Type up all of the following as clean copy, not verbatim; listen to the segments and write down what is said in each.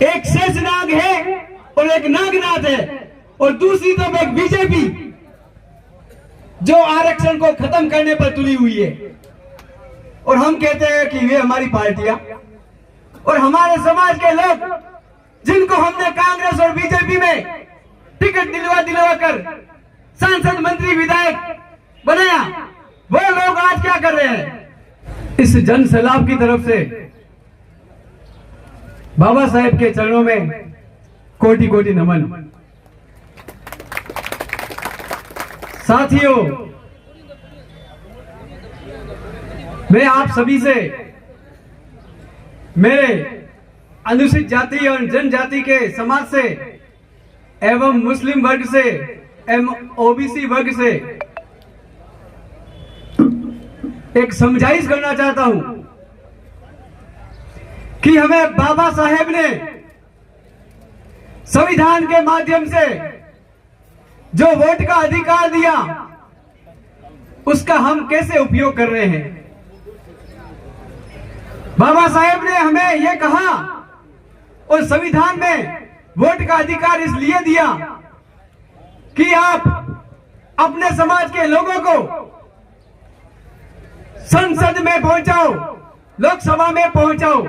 एक शेषनाग है और एक नागनाथ है, और दूसरी तरफ एक बीजेपी जो आरक्षण को खत्म करने पर तुली हुई है। और हम कहते हैं कि वे हमारी पार्टियां और हमारे समाज के लोग जिनको हमने कांग्रेस और बीजेपी में टिकट दिलवा कर सांसद, मंत्री, विधायक बनाया, वो लोग आज क्या कर रहे हैं? इस जन सैलाब की तरफ से बाबा साहेब के चरणों में कोटि कोटि नमन। साथियों, मैं आप सभी से, मेरे अनुसूचित जाति और जनजाति के समाज से एवं मुस्लिम वर्ग से एवं ओबीसी वर्ग से एक समझाइश करना चाहता हूं कि हमें बाबा साहेब ने संविधान के माध्यम से जो वोट का अधिकार दिया, उसका हम कैसे उपयोग कर रहे हैं। बाबा साहेब ने हमें यह कहा और संविधान में वोट का अधिकार इसलिए दिया कि आप अपने समाज के लोगों को संसद में पहुंचाओ, लोकसभा में पहुंचाओ।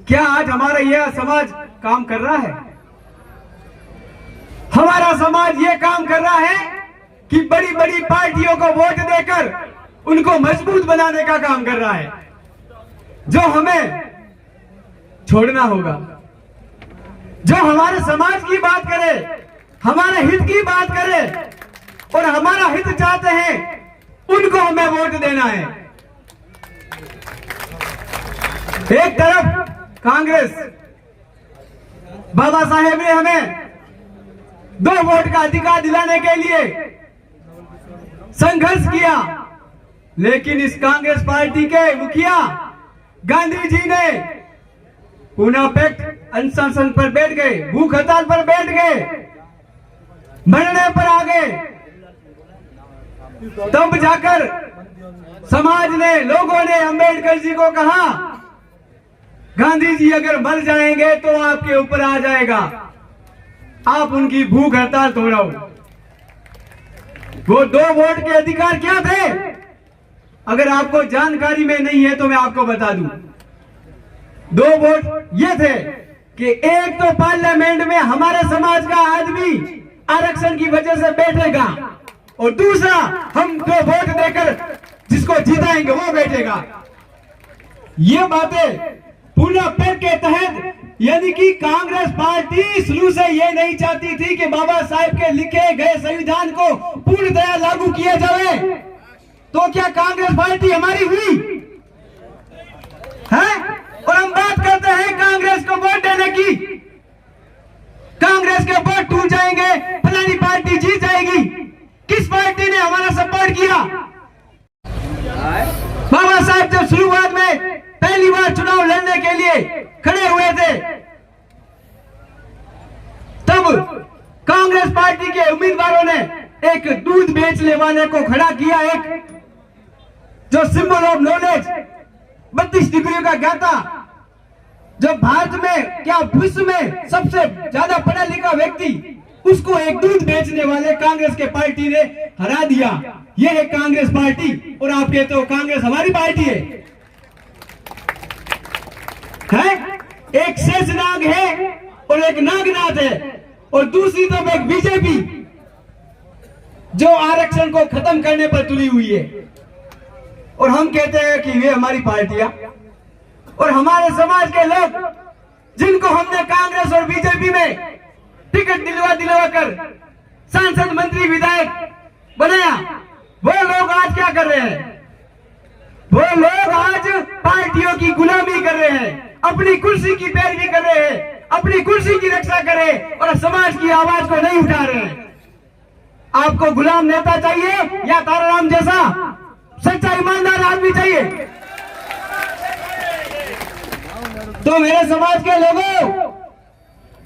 क्या आज हमारा यह समाज काम कर रहा है? हमारा समाज यह काम कर रहा है कि बड़ी बड़ी पार्टियों को वोट देकर उनको मजबूत बनाने का काम कर रहा है, जो हमें छोड़ना होगा। जो हमारे समाज की बात करे, हमारे हित की बात करे और हमारा हित चाहते हैं, उनको हमें वोट देना है। एक तरफ कांग्रेस, बाबा साहेब ने हमें 2 वोट का अधिकार दिलाने के लिए संघर्ष किया, लेकिन इस कांग्रेस पार्टी के मुखिया गांधी जी ने पूना पैक्ट अनशन पर बैठ गए, भूख हड़ताल पर बैठ गए, मरने पर आ गए। तब जाकर समाज ने, लोगों ने अंबेडकर जी को कहा, गांधी जी अगर मर जाएंगे तो आपके ऊपर आ जाएगा, आप उनकी भूख हड़ताल तोड़ाओ। वो 2 वोट के अधिकार क्या थे? अगर आपको जानकारी में नहीं है तो मैं आपको बता दूं। 2 वोट ये थे कि एक तो पार्लियामेंट में हमारे समाज का आदमी आरक्षण की वजह से बैठेगा, और दूसरा हम 2 वोट देकर जिसको जिताएंगे वो बैठेगा। ये बातें पूना पैक्ट के तहत, यानी कि कांग्रेस पार्टी शुरू से ये नहीं चाहती थी कि बाबा साहेब के लिखे गए संविधान को पूर्णतया लागू किया जाए। तो क्या कांग्रेस पार्टी हमारी हुई है? और हम बात करते हैं कांग्रेस को वोट देने की। कांग्रेस के वोट टूट जाएंगे, फलानी पार्टी जीत जाएगी। किस पार्टी ने हमारा सपोर्ट किया? बाबा साहब जब शुरुआत में पहली बार चुनाव लड़ने के लिए खड़े हुए थे, तब कांग्रेस पार्टी के उम्मीदवारों ने एक दूध बेचने वाले को खड़ा किया, एक जो सिंबल ऑफ नॉलेज 32 डिग्री का ज्ञाता, जो भारत में क्या विश्व में सबसे ज्यादा पढ़ा लिखा व्यक्ति, उसको एक दूध बेचने वाले कांग्रेस के पार्टी ने हरा दिया। यह है कांग्रेस पार्टी। और आप कहते हो कांग्रेस हमारी पार्टी है? एक शेषनाग है और एक नागनाथ है, और दूसरी तरफ एक बीजेपी जो आरक्षण को खत्म करने पर तुली हुई है। और हम कहते हैं कि वे हमारी पार्टियां और हमारे समाज के लोग जिनको हमने कांग्रेस और बीजेपी में टिकट दिलवा कर सांसद, मंत्री, विधायक बनाया, वो लोग आज क्या कर रहे हैं? वो लोग आज पार्टियों की गुलामी कर रहे हैं, अपनी कुर्सी की पैरवी कर रहे हैं, अपनी कुर्सी की रक्षा कर रहे हैं और समाज की आवाज को नहीं उठा रहे हैं। आपको गुलाम नेता चाहिए या ताराराम जैसा सच्चा ईमानदार आदमी चाहिए? तो मेरे समाज के लोगों,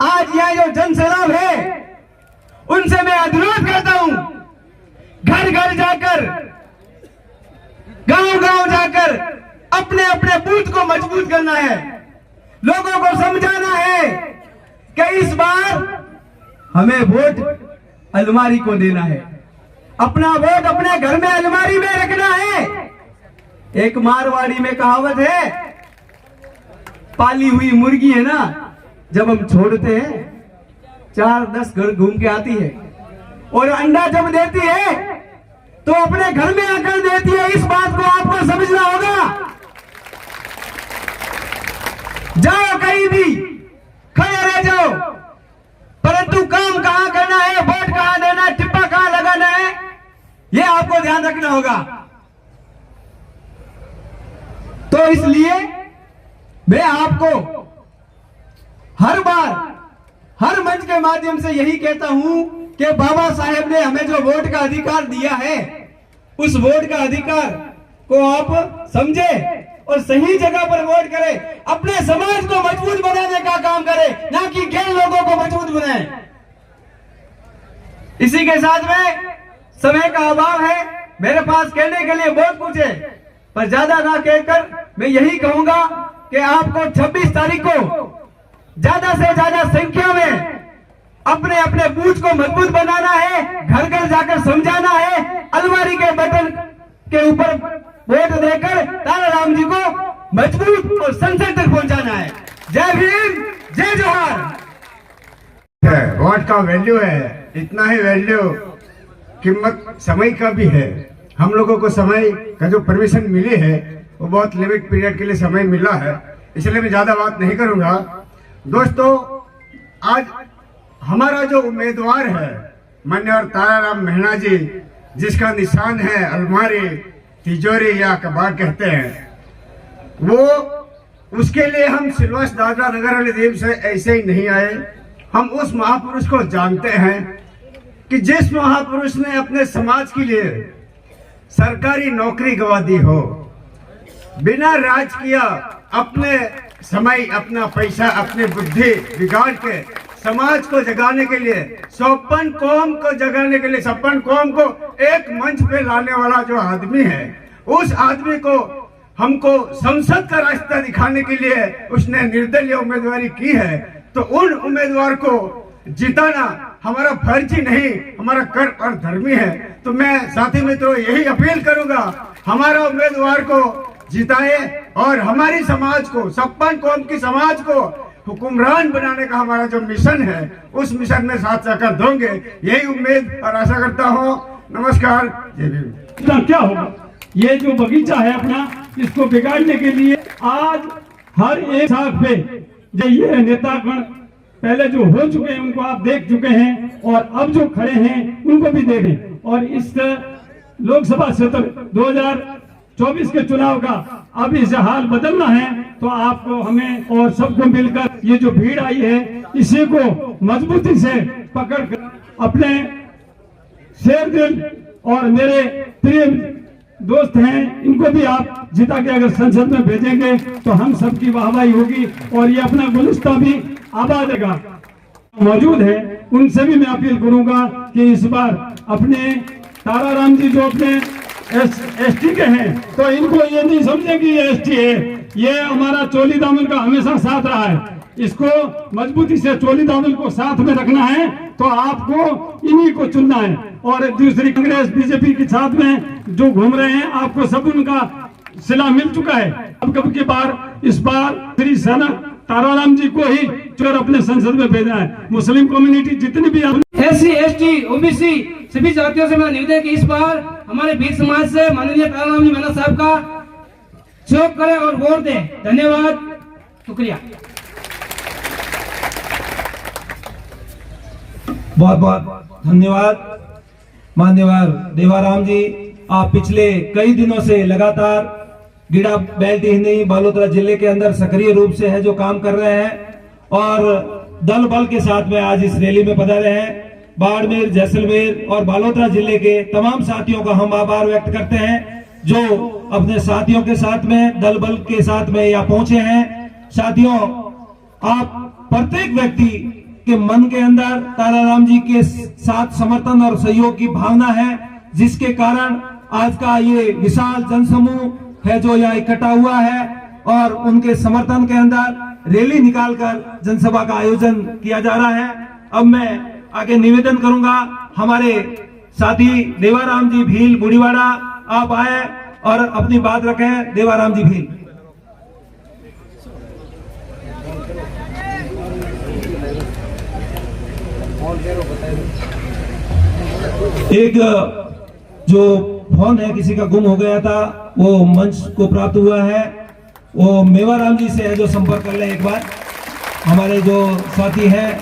आज यह जो जन सैलाब है, उनसे मैं अनुरोध करता हूं, घर घर जाकर, गांव गांव जाकर अपने अपने बूथ को मजबूत करना है, लोगों को समझाना है हमें वोट अलमारी को देना है, अपना वोट अपने घर में अलमारी में रखना है। एक मारवाड़ी में कहावत है, पाली हुई मुर्गी है ना, जब हम छोड़ते हैं 4-10 घर घूम के आती है, और अंडा जब देती है तो अपने घर में आकर देती है। इस बात को आपको समझना होगा। जाओ कहीं भी खड़े रह जाओ, परंतु काम कहां करना है, वोट कहां देना है, टिप्पा कहां लगाना है, यह आपको ध्यान रखना होगा। तो इसलिए मैं आपको हर बार हर मंच के माध्यम से यही कहता हूं कि बाबा साहेब ने हमें जो वोट का अधिकार दिया है, उस वोट का अधिकार को आप समझे और सही जगह पर वोट करें। अपने समाज को मजबूत बनाने का काम करें, ना कि गैर लोगों को मजबूत बनाएं। इसी के साथ में समय का अभाव है, मेरे पास कहने के लिए बहुत कुछ है, पर ज्यादा ना कहकर मैं यही कहूंगा कि आपको 26 तारीख को ज्यादा से ज्यादा संख्या में अपने अपने बूथ को मजबूत बनाना है, घर घर जाकर समझाना है, अलमारी के बटन के ऊपर वोट देकर ताराराम जी को मजबूत और संसद तक पहुंचाना है। जय भीम, जय जोहार। वोट का वैल्यू है, इतना ही वैल्यू कीमत समय का भी है। हम लोगों को समय का जो परमिशन मिली है वो बहुत लिमिट पीरियड के लिए समय मिला है, इसलिए मैं ज्यादा बात नहीं करूंगा। दोस्तों, आज हमारा जो उम्मीदवार है माननीय ताराराम मीणा जी, जिसका निशान है अलमारी, तिजोरी या कबाड़ कहते हैं, वो उसके लिए हम सिलवास दादरा नगर हल्दीप से ऐसे ही नहीं आए। हम उस महापुरुष को जानते हैं कि जिस महापुरुष ने अपने समाज के लिए सरकारी नौकरी गवा दी हो, बिना राज किया अपने समय, अपना पैसा, अपनी बुद्धि बिगाड़ के समाज को जगाने के लिए, 56 कौम को जगाने के लिए, 56 कौम को एक मंच पे लाने वाला जो आदमी है, उस आदमी को हमको संसद का रास्ता दिखाने के लिए उसने निर्दलीय उम्मीदवारी की है। तो उन उम्मीदवार को जिताना हमारा फर्ज ही नहीं, हमारा कर्म और धर्मी है। तो मैं साथी मित्रों यही अपील करूंगा, हमारा उम्मीदवार को जिताए और हमारी समाज को, 56 कौम की समाज को हुक्मरान बनाने का हमारा जो मिशन है, उस मिशन में साथ सहकार दोगे, यही उम्मीद और आशा करता हूँ। नमस्कार, जय भीम। क्या होगा, ये जो बगीचा है अपना, इसको बिगाड़ने के लिए आज हर एक साख पे जो ये नेतागण पहले जो हो चुके हैं उनको आप देख चुके हैं, और अब जो खड़े हैं उनको भी देखें। और इस लोकसभा क्षेत्र 2024 के चुनाव का अब इसे हाल बदलना है, तो आपको, हमें और सबको मिलकर ये जो भीड़ आई है, इसी को मजबूती से पकड़कर अपने शेर दिल और मेरे प्रिय दोस्त हैं, इनको भी आप जिता के अगर संसद में भेजेंगे तो हम सबकी वाहवाही होगी और ये अपना गुलिस्ता भी आबाद रहेगा। मौजूद है, उनसे भी मैं अपील करूंगा कि इस बार अपने ताराराम जी जो अपने एसटी के हैं, तो इनको ये नहीं समझे कि ये एसटी है, ये हमारा चोली दामन का हमेशा साथ रहा है। इसको मजबूती से चोली दामन को साथ में रखना है, तो आपको इन्हीं को चुनना है। और दूसरी कांग्रेस बीजेपी के साथ में जो घूम रहे हैं, आपको सब उनका सिला मिल चुका है। अब कब की बार, इस बार श्री सेना ताराराम जी को ही चोर अपने संसद में भेजना है। मुस्लिम कम्युनिटी जितनी भी SC, ST, OBC सभी जातियों से मेरा निवेदन है कि इस बार हमारे भील समाज से माननीय ताराराम जी मीणा साहब का सहयोग करें और वोट दें। धन्यवाद, शुक्रिया। बहुत बहुत धन्यवाद मान्यवर देवाराम जी। आप पिछले कई दिनों से लगातार गिड़ा बेल्ट ही नहीं, बालोतरा जिले के अंदर सक्रिय रूप से है जो काम कर रहे हैं, और दल बल के साथ में आज इस रैली में पधारे हैं। बाड़मेर, जैसलमेर और बालोतरा जिले के तमाम साथियों का हम आभार व्यक्त करते हैं जो अपने साथियों के साथ में, दल बल के साथ में यहाँ पहुंचे हैं। साथियों, आप प्रत्येक व्यक्ति के मन के अंदर ताराराम जी के साथ समर्थन और सहयोग की भावना है, जिसके कारण आज का ये विशाल जनसमूह है जो यहाँ इकट्ठा हुआ है, और उनके समर्थन के अंदर रैली निकालकर जनसभा का आयोजन किया जा रहा है। अब मैं आगे निवेदन करूंगा हमारे साथी देवाराम जी भील बुढ़ीवाड़ा, आप आए और अपनी बात रखें। देवाराम जी भील। एक जो फोन है किसी का गुम हो गया था, वो मंच को प्राप्त हुआ है, वो मेवाराम जी से है जो संपर्क कर ले एक बार। हमारे जो साथी हैं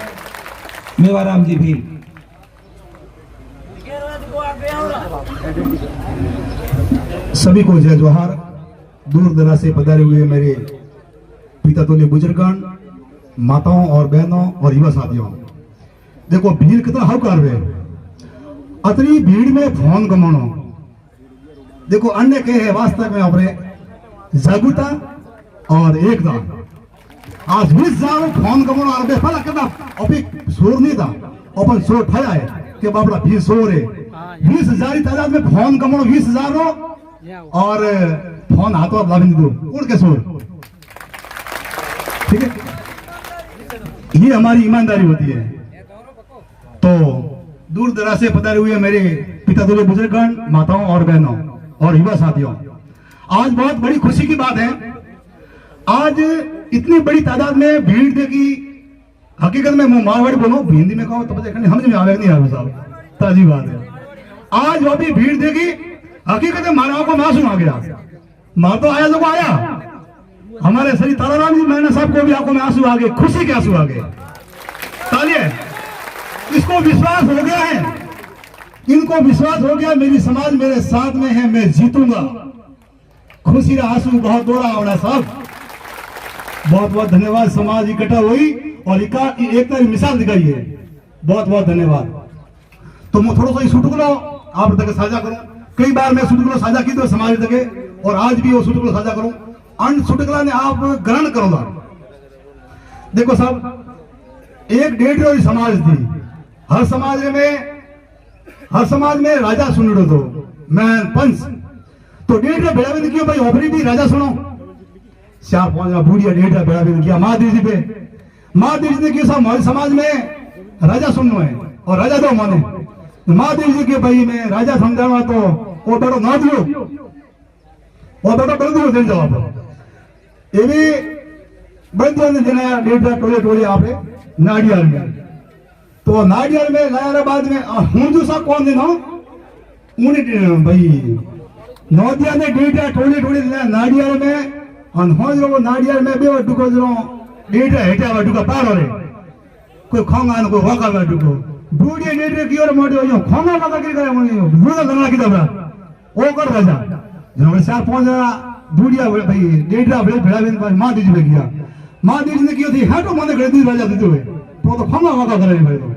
मेवाराम जी भी। सभी को जय जोहार। दूर दराज से पधारे हुए मेरे पिता तुल्य बुजुर्गण, माताओं और बहनों और युवा साथियों, देखो भीड़ कितना हवकार है। अतनी भीड़ में फोन कमानो, देखो अन्य के है वास्तव में अपने जागरूकता और एकता। आज 20,000 फोन कमानो और बेफला करना अभी शोर नहीं था, अपन शोर ठया है कि बाबड़ा भी शोर है। 20,000 तादाद में फोन कमानो 20,000 और फोन हाथों आप लाभ दो उड़ के शोर, ठीक है। ये हमारी ईमानदारी होती है। तो दूर दराज से पधारे हुए मेरे पिता तुल्य बुजुर्गण, माताओं और बहनों और युवा साथियों, आज बहुत बड़ी खुशी की बात है। आज इतनी बड़ी तादाद में भीड़ देखी। हकीकत में मैं मारवाड़ी बोलो, हिंदी में कहो तब समझ में आवे नहीं आवे साहब, ताजी बात है। आज वो भी भीड़ देखी, हकीकत में मानव को आंसू आ गया। मां तो आया, लोग आया। हमारे श्री ताराराम जी मैंने साहब को भी आंखों में आंसू आ गए, खुशी के आंसू आ गए। तालिए। इसको विश्वास हो गया है, इनको विश्वास हो गया मेरी समाज मेरे साथ में है, मैं जीतूंगा। खुशी का आंसू बहुत दोहरा होना साहब। बहुत बहुत धन्यवाद। समाज इकट्ठा हुई और एक तरह मिसाल दिखाई है। बहुत बहुत धन्यवाद। तो मैं थोड़ा सा सुटुकलो आप तक साझा करूं। कई बार मैं सुटुकलो साझा की तो समाज तक, और आज भी वो सुटुकलो साझा करूं। अन सुटुकला ने आप ग्रहण करूंगा। देखो साहब, एक 1.5 समाज थी। हर समाज में राजा सुन लो तो मैं पंच तो 1.5 बेड़ा भी क्यों भाई ओपरी भी राजा सुनो। 4-5 बूढ़िया 1.5 बेड़ा भी किया महादेव जी पे। महादेव जी ने क्यों साहब समाज में राजा सुनना है और राजा दो माने। महादेव जी के भाई मैं राजा समझावा तो वो बेड़ो ना दियो, वो बेड़ो कर दियो दिन जवाब। ये भी बंदियों ने देना 1.5 टोले आपे नाडियाल में। तो नाडियाल में लाया बाद में हूं जो सा कौन देना उन्हें भाई नौदिया ने 1.5 टोले नाडियाल में अनहोज रो नाडियाल में बे वटुको जरो 1.5 हेटा वटुका पार रे कोई खोंगा न कोई होका वटुको बूढ़ी 1.5 की और मोटे हो खोंगा वाला की करे मुनी बूढ़ा लंगड़ा की दबरा ओ कर राजा जनो 4-5 बूढ़िया भाई 1.5 भेड़ा बिन पर मां दीजी गया। मां दीजी ने कियो थी हाटो माने कर दी राजा दीतो है तो खोंगा वाका करे भाई तो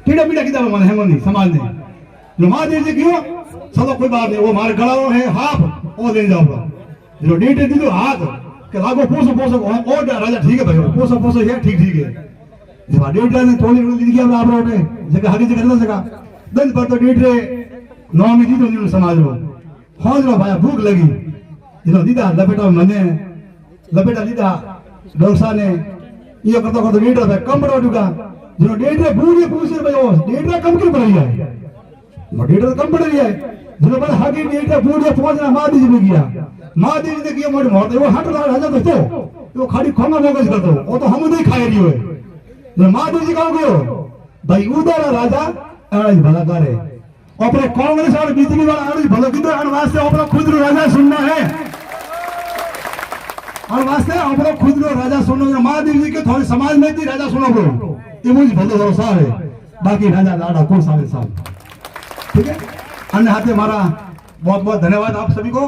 कीड़ा पीड़ा की दबरा माने हेमनी समाज ने जो मां दीजी कियो चलो कोई बात नहीं, वो मार गला है हाफ ओ ले जाओ जो 1.5 दी तो हाथ के लागो पोसो और राजा ठीक है भाई पोसो है ठीक है। जब 1.5 ने थोड़ी दी गया आप रोटे जगह हगी जगह ना सका दिन पर तो 1.5 नौ में दी तो समाज रो खोज रो भाई भूख लगी जिनो दीदा लपेटा मने लपेटा दीदा डोसा ने ये करतो 1.5 कम रोटुका जिनो 1.5 बूढ़ी पूछे भाई ओ 1.5 कम क्यों पड़ गया 1.5 कम पड़ गया जिनो पर हगी 1.5 बूढ़ी पहुंचना मां दीजी में गया। मां दीजी ने किया मोटे मोटे वो हट राजा तो वो खाली खोंगा मोगज कर दो वो तो हम नहीं खाए रही हो। जो मां दीजी कहो गयो भाई उधर राजा आज भला करे अपने कांग्रेस और बीजेपी वाला आज भला किधर अन वास्ते अपना खुद रो राजा सुनना है और वास्ते अपना खुद रो राजा सुनो। मां दीजी के थोड़ी समाज में भी राजा सुनो ब्रो ये मुझे भलो भरोसा है बाकी राजा लाड़ा को सारे साहब ठीक है। अन्य हाथे हमारा बहुत बहुत धन्यवाद आप सभी को,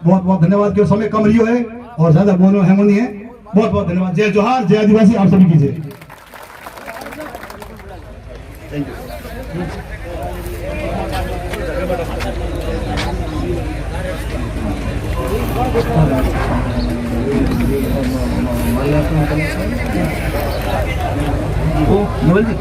बहुत बहुत धन्यवाद क्यों समय कम लियो है और ज्यादा बोलो है नहीं है। बहुत बहुत धन्यवाद। जय जोहार, जय आदिवासी आप सभी की जय। नोबल जी